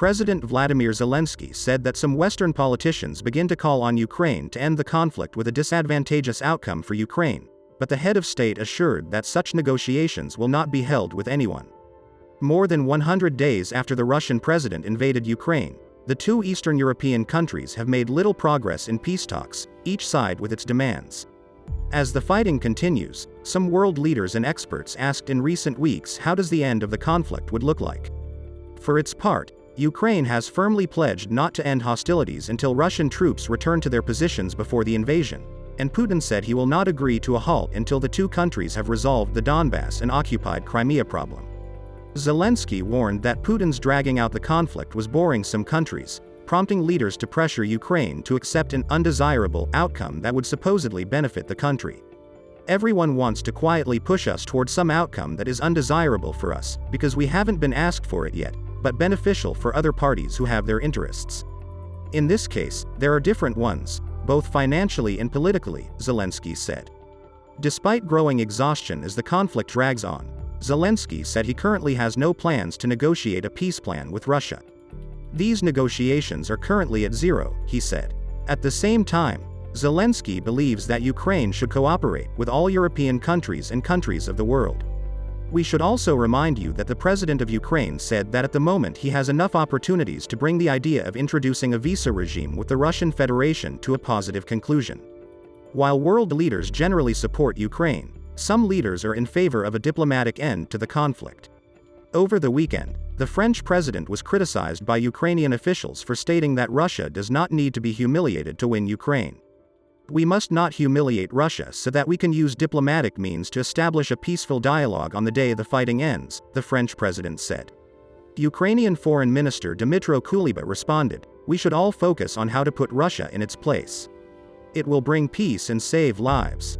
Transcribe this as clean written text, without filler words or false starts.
President Vladimir Zelensky said that some Western politicians begin to call on Ukraine to end the conflict with a disadvantageous outcome for Ukraine, but the head of state assured that such negotiations will not be held with anyone. More than 100 days after the Russian president invaded Ukraine, the two Eastern European countries have made little progress in peace talks, each side with its demands. As the fighting continues, some world leaders and experts asked in recent weeks how does the end of the conflict would look like. For its part, Ukraine has firmly pledged not to end hostilities until Russian troops return to their positions before the invasion, and Putin said he will not agree to a halt until the two countries have resolved the Donbas and occupied Crimea problem. Zelensky warned that Putin's dragging out the conflict was boring some countries, prompting leaders to pressure Ukraine to accept an undesirable outcome that would supposedly benefit the country. Everyone wants to quietly push us toward some outcome that is undesirable for us, because we haven't been asked for it yet, but beneficial for other parties who have their interests. In this case, there are different ones, both financially and politically, Zelensky said. Despite growing exhaustion as the conflict drags on, Zelensky said he currently has no plans to negotiate a peace plan with Russia. These negotiations are currently at zero, he said. At the same time, Zelensky believes that Ukraine should cooperate with all European countries and countries of the world. We should also remind you that the president of Ukraine said that at the moment he has enough opportunities to bring the idea of introducing a visa regime with the Russian Federation to a positive conclusion. While world leaders generally support Ukraine, some leaders are in favor of a diplomatic end to the conflict. Over the weekend, the French president was criticized by Ukrainian officials for stating that Russia does not need to be humiliated to win Ukraine. We must not humiliate Russia so that we can use diplomatic means to establish a peaceful dialogue on the day the fighting ends, the French president said. Ukrainian Foreign Minister Dmytro Kuleba responded, "We should all focus on how to put Russia in its place. It will bring peace and save lives."